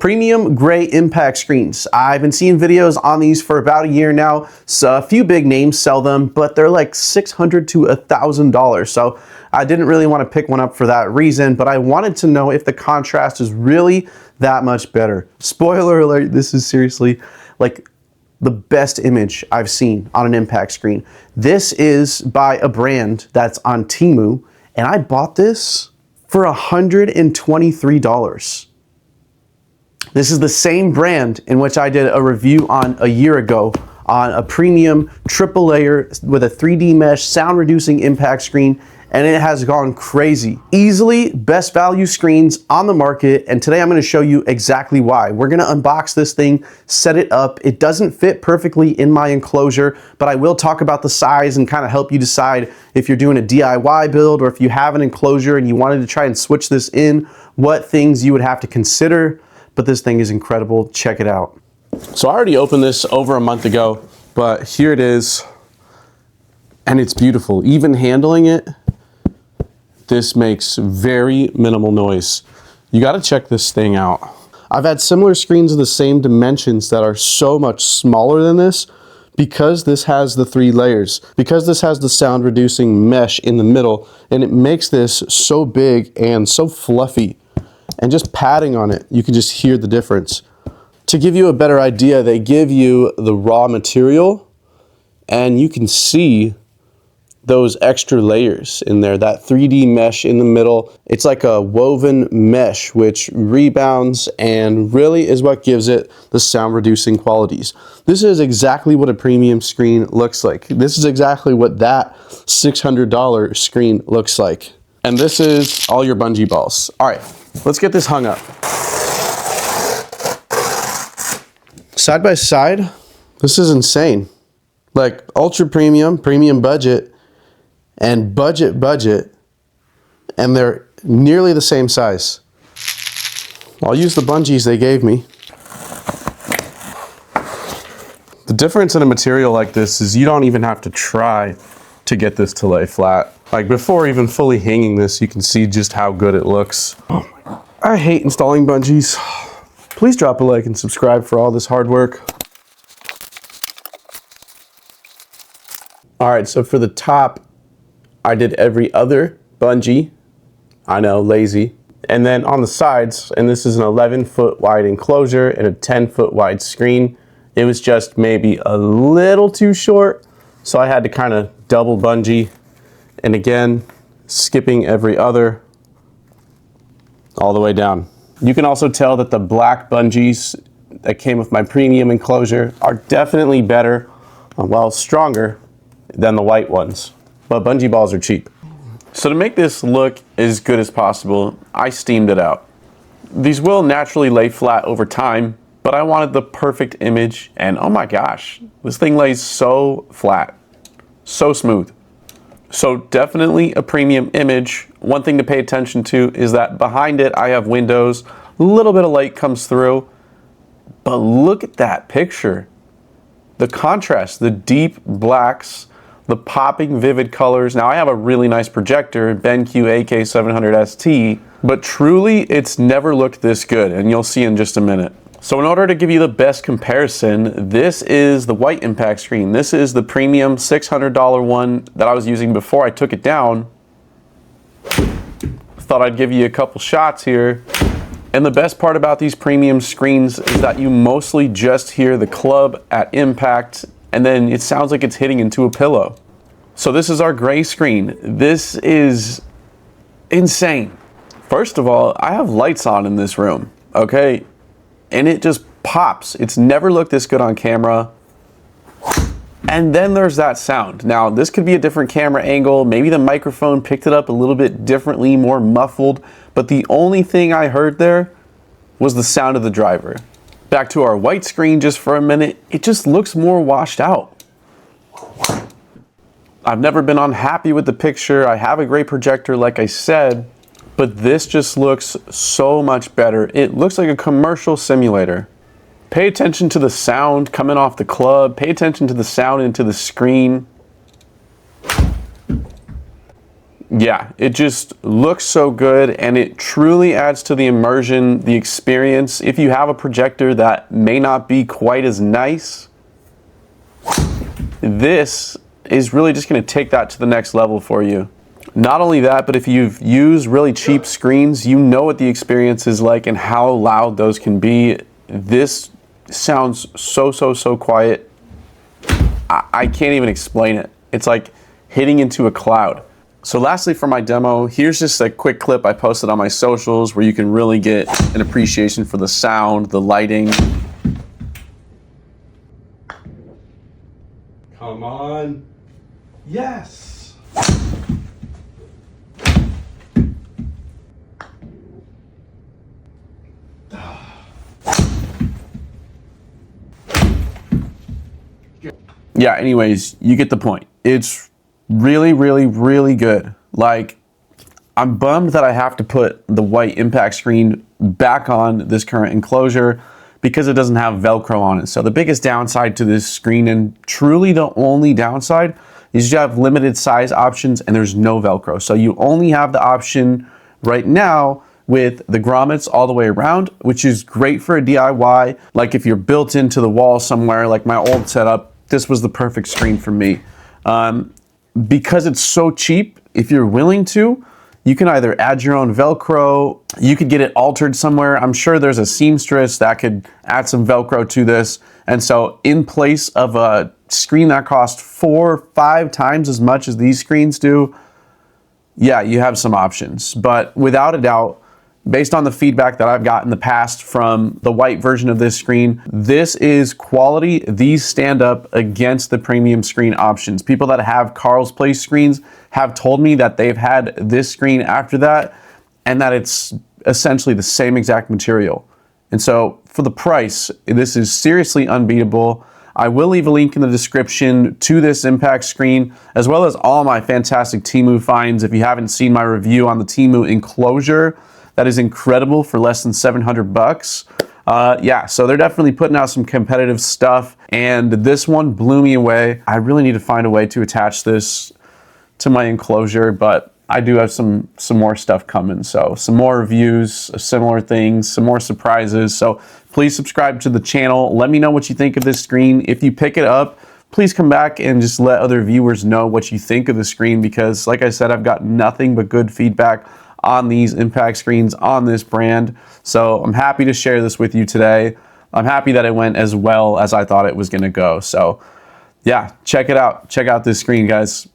Premium gray impact screens. I've been seeing videos on these for about a year now. So a few big names sell them, but they're like $600 to $1,000. So I didn't really want to pick one up for that reason, but I wanted to know if the contrast is really that much better. Spoiler alert, this is seriously like the best image I've seen on an impact screen. This is by a brand that's on Temu, and I bought this for $123. This is the same brand in which I did a review on a year ago on a premium triple layer with a 3D mesh sound reducing impact screen, and it has gone crazy. Easily best value screens on the market, and today I'm gonna show you exactly why. We're gonna unbox this thing, set it up. It doesn't fit perfectly in my enclosure, but I will talk about the size and kind of help you decide if you're doing a DIY build or if you have an enclosure and you wanted to try and switch this in, what things you would have to consider. But this thing is incredible, check it out. So I already opened this over a month ago, but here it is, and it's beautiful. Even handling it, this makes very minimal noise. You gotta check this thing out. I've had similar screens of the same dimensions that are so much smaller than this because this has the 3 layers, because this has the sound reducing mesh in the middle, and it makes this so big and so fluffy. And just patting on it, you can just hear the difference. To give you a better idea, they give you the raw material and you can see those extra layers in there, that 3D mesh in the middle. It's like a woven mesh which rebounds and really is what gives it the sound reducing qualities. This is exactly what a premium screen looks like. This is exactly what that $600 screen looks like. And this is all your bungee balls. All right, let's get this hung up. Side by side, this is insane. Like ultra premium, premium budget, and budget, and they're nearly the same size. I'll use the bungees they gave me. The difference in a material like this is you don't even have to try to get this to lay flat. Like before even fully hanging this, you can see just how good it looks. Oh my God. I hate installing bungees. Please drop a like and subscribe for all this hard work. All right, so for the top, I did every other bungee. I know, lazy. And then on the sides, and this is an 11-foot wide enclosure and a 10-foot wide screen, it was just maybe a little too short, so I had to kind of double bungee. And again, skipping every other all the way down. You can also tell that the black bungees that came with my premium enclosure are definitely better, well, stronger than the white ones. But bungee balls are cheap. So to make this look as good as possible, I steamed it out. These will naturally lay flat over time, but I wanted the perfect image, and oh my gosh, this thing lays so flat, so smooth. So definitely a premium image. One thing to pay attention to is that behind it I have windows, a little bit of light comes through, but look at that picture. The contrast, the deep blacks, the popping vivid colors. Now I have a really nice projector, BenQ AK700ST, but truly it's never looked this good, and you'll see in just a minute. So in order to give you the best comparison, this is the white impact screen. This is the premium $600 one that I was using before I took it down. Thought I'd give you a couple shots here. And the best part about these premium screens is that you mostly just hear the club at impact, and then it sounds like it's hitting into a pillow. So this is our gray screen. This is insane. First of all, I have lights on in this room, okay? And it just pops. It's never looked this good on camera. And then there's that sound. Now, this could be a different camera angle. Maybe the microphone picked it up a little bit differently, more muffled. But the only thing I heard there was the sound of the driver. Back to our white screen just for a minute. It just looks more washed out. I've never been unhappy with the picture. I have a great projector, like I said, but this just looks so much better. It looks like a commercial simulator. Pay attention to the sound coming off the club. Pay attention to the sound into the screen. Yeah, it just looks so good, and it truly adds to the immersion, the experience. If you have a projector that may not be quite as nice, this is really just going to take that to the next level for you. Not only that, but if you've used really cheap screens, you know what the experience is like and how loud those can be. This sounds so quiet. I can't even explain it. It's like hitting into a cloud. So lastly, for my demo, here's just a quick clip I posted on my socials where you can really get an appreciation for the sound, the lighting. Come on. Yes. Yeah, anyways, you get the point. It's really good. Like, I'm bummed that I have to put the white impact screen back on this current enclosure because it doesn't have Velcro on it. So the biggest downside to this screen, and truly the only downside, is you have limited size options and there's no Velcro. So you only have the option right now with the grommets all the way around, which is great for a DIY. Like if you're built into the wall somewhere, like my old setup, this was the perfect screen for me. Because it's so cheap, if you're willing to, you can either add your own Velcro, you could get it altered somewhere. I'm sure there's a seamstress that could add some Velcro to this. And so in place of a screen that costs 4 or 5 times as much as these screens do, yeah, you have some options. But without a doubt, based on the feedback that I've got in the past from the white version of this screen, this is quality. These stand up against the premium screen options. People that have Carl's Place screens have told me that they've had this screen after that and that it's essentially the same exact material. And so for the price, this is seriously unbeatable. I will leave a link in the description to this impact screen, as well as all my fantastic Temu finds. If you haven't seen my review on the Temu enclosure, that is incredible for less than 700 bucks. Yeah, so they're definitely putting out some competitive stuff, and this one blew me away. I really need to find a way to attach this to my enclosure, but I do have some more stuff coming. So some more reviews of similar things, some more surprises. So please subscribe to the channel. Let me know what you think of this screen. If you pick it up, please come back and just let other viewers know what you think of the screen, because like I said, I've got nothing but good feedback on these impact screens, on this brand. So I'm happy to share this with you today. I'm happy that it went as well as I thought it was gonna go. So yeah, check it out. Check out this screen, guys.